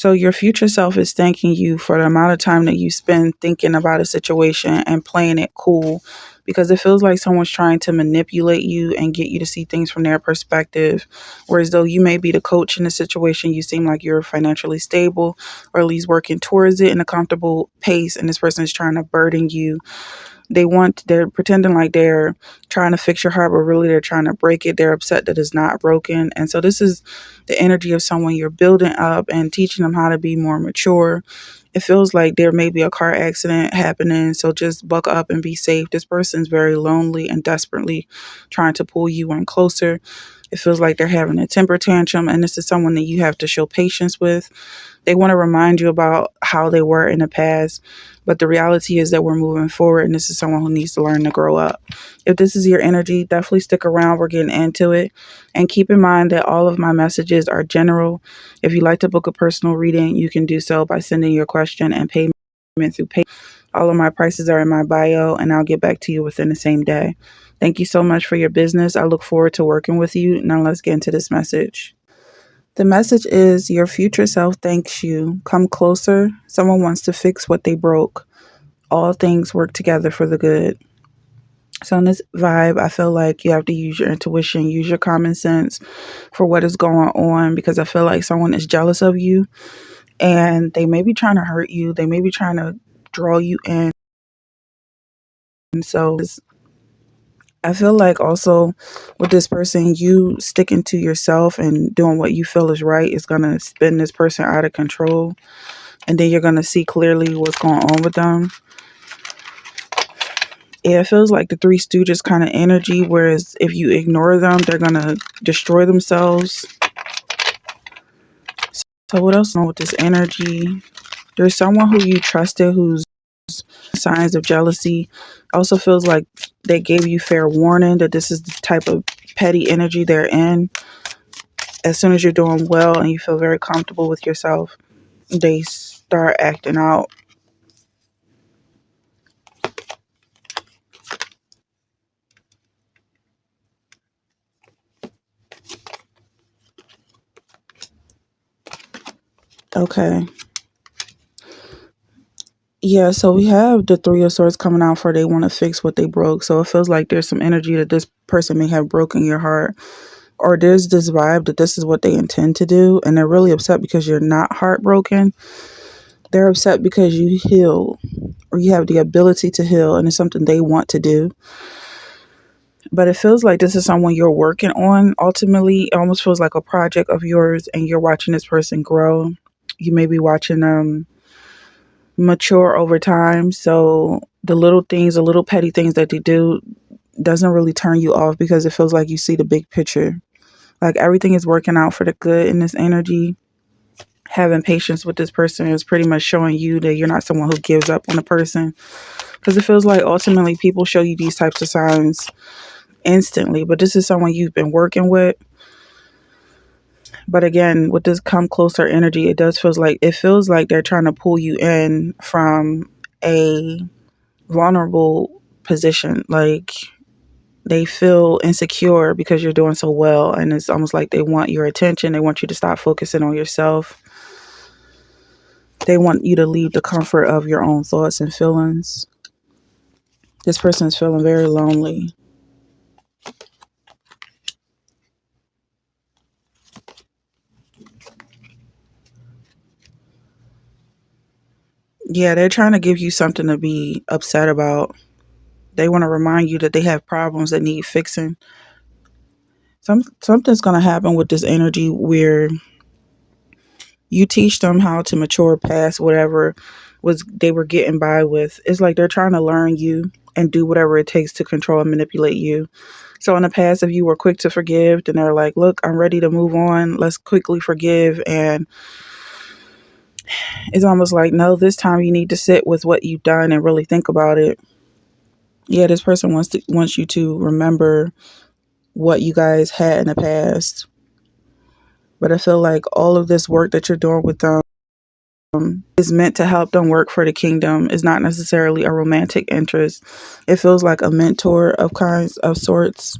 So your future self is thanking you for the amount of time that you spend thinking about a situation and playing it cool, because it feels like someone's trying to manipulate you and get you to see things from their perspective. Whereas though you may be the coach in the situation, you seem like you're financially stable or at least working towards it in a comfortable pace, and this person is trying to burden you. They're pretending like they're trying to fix your heart, but really they're trying to break it. They're upset that it's not broken. And so this is the energy of someone you're building up and teaching them how to be more mature. It feels like there may be a car accident happening, so just buckle up and be safe. This person's very lonely and desperately trying to pull you in closer. It feels like they're having a temper tantrum, and this is someone that you have to show patience with. They want to remind you about how they were in the past, but the reality is that we're moving forward, and this is someone who needs to learn to grow up. If this is your energy, definitely stick around. We're getting into it. And keep in mind that all of my messages are general. If you'd like to book a personal reading, you can do so by sending your question and payment through PayPal. All of my prices are in my bio, and I'll get back to you within the same day. Thank you so much for your business. I look forward to working with you. Now let's get into this message. The message is your future self thanks you. Come closer. Someone wants to fix what they broke. All things work together for the good. So in this vibe, I feel like you have to use your intuition, use your common sense for what is going on, because I feel like someone is jealous of you and they may be trying to hurt you. They may be trying to draw you in. And so I feel like also with this person, you sticking to yourself and doing what you feel is right is going to spin this person out of control. And then you're going to see clearly what's going on with them. Yeah, it feels like the Three Stooges kind of energy, whereas if you ignore them, they're going to destroy themselves. So what else is wrong with this energy? There's someone who you trusted who's signs of jealousy. Also feels like they gave you fair warning that this is the type of petty energy they're in. As soon as you're doing well and you feel very comfortable with yourself, they start acting out. Okay. Yeah, so we have the Three of Swords coming out for they want to fix what they broke. So it feels like there's some energy that this person may have broken your heart, or there's this vibe that this is what they intend to do, and they're really upset because you're not heartbroken. They're upset because you heal, or you have the ability to heal, and it's something they want to do. But it feels like this is someone you're working on. Ultimately, it almost feels like a project of yours, and you're watching this person grow. You may be watching them mature over time. So the little things, the little petty things that they do doesn't really turn you off, because it feels like you see the big picture. Like everything is working out for the good in this energy. Having patience with this person is pretty much showing you that you're not someone who gives up on a person, because it feels like ultimately people show you these types of signs instantly, but this is someone you've been working with. But again, with this come closer energy, it feels like they're trying to pull you in from a vulnerable position. Like they feel insecure because you're doing so well, and it's almost like they want your attention. They want you to stop focusing on yourself. They want you to leave the comfort of your own thoughts and feelings. This person is feeling very lonely. Yeah, they're trying to give you something to be upset about. They want to remind you that they have problems that need fixing. Something's going to happen with this energy where you teach them how to mature past whatever was they were getting by with. It's like they're trying to learn you and do whatever it takes to control and manipulate you. So in the past, if you were quick to forgive, then they're like, look, I'm ready to move on. Let's quickly forgive. And it's almost like, no, this time you need to sit with what you've done and really think about it. Yeah, this person wants you to remember what you guys had in the past. But I feel like all of this work that you're doing with them is meant to help them work for the kingdom. It's not necessarily a romantic interest. It feels like a mentor of kinds of sorts.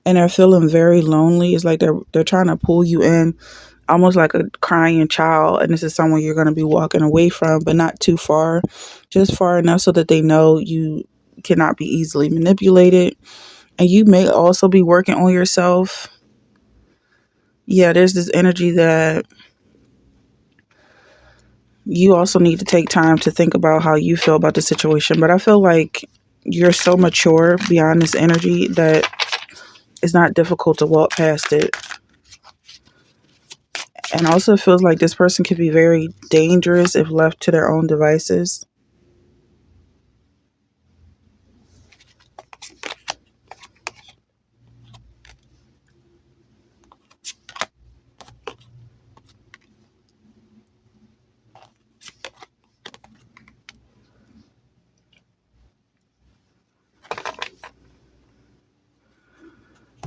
And they're feeling very lonely. It's like they're trying to pull you in. almost like a crying child. And this is someone you're going to be walking away from, but not too far, just far enough so that they know you cannot be easily manipulated. And you may also be working on yourself. Yeah, there's this energy that you also need to take time to think about how you feel about the situation. But I feel like you're so mature beyond this energy that it's not difficult to walk past it. And also it feels like this person could be very dangerous if left to their own devices.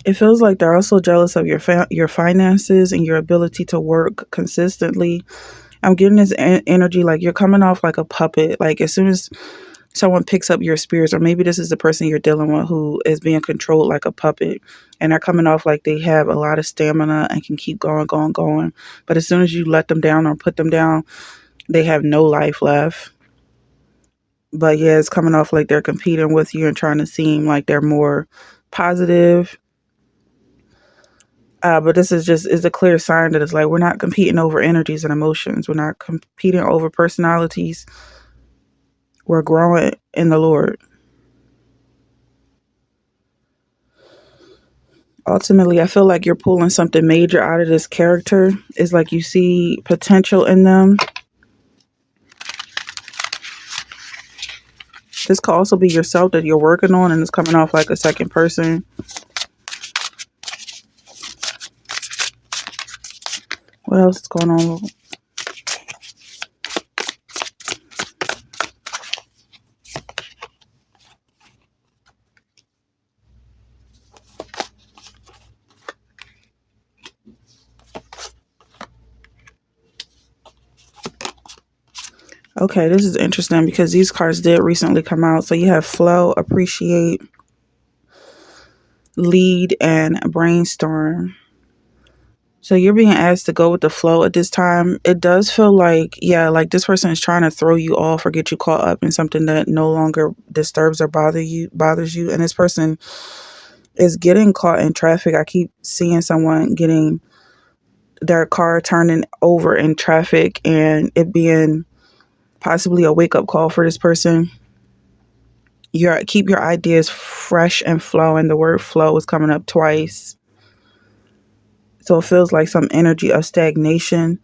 It feels like they're also jealous of your finances and your ability to work consistently. I'm getting this energy like you're coming off like a puppet. Like as soon as someone picks up your spirits, or maybe this is the person you're dealing with who is being controlled like a puppet, and they're coming off like they have a lot of stamina and can keep going, going, going. But as soon as you let them down or put them down, they have no life left. But yeah, it's coming off like they're competing with you and trying to seem like they're more positive. But this is a clear sign that it's like we're not competing over energies and emotions. We're not competing over personalities. We're growing in the Lord. Ultimately, I feel like you're pulling something major out of this character. It's like you see potential in them. This could also be yourself that you're working on and it's coming off like a second person. What else is going on? Okay, this is interesting because these cards did recently come out. So you have flow, appreciate, lead, and brainstorm. So you're being asked to go with the flow at this time. It does feel like, yeah, like this person is trying to throw you off or get you caught up in something that no longer disturbs or bothers you. And this person is getting caught in traffic. I keep seeing someone getting their car turning over in traffic and it being possibly a wake-up call for this person. Keep your ideas fresh and flowing. The word flow is coming up twice. So it feels like some energy of stagnation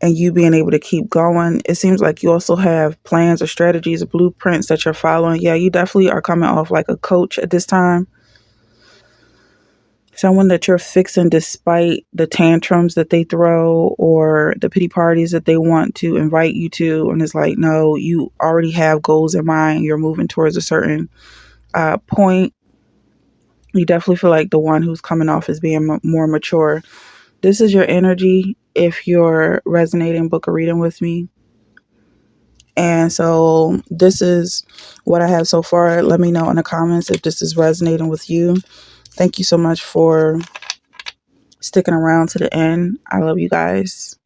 and you being able to keep going. It seems like you also have plans or strategies or blueprints that you're following. Yeah, you definitely are coming off like a coach at this time. Someone that you're fixing despite the tantrums that they throw or the pity parties that they want to invite you to. And it's like, no, you already have goals in mind. You're moving towards a certain point. You definitely feel like the one who's coming off as being more mature. This is your energy if you're resonating, book a reading with me. And so this is what I have so far. Let me know in the comments if this is resonating with you. Thank you so much for sticking around to the end. I love you guys.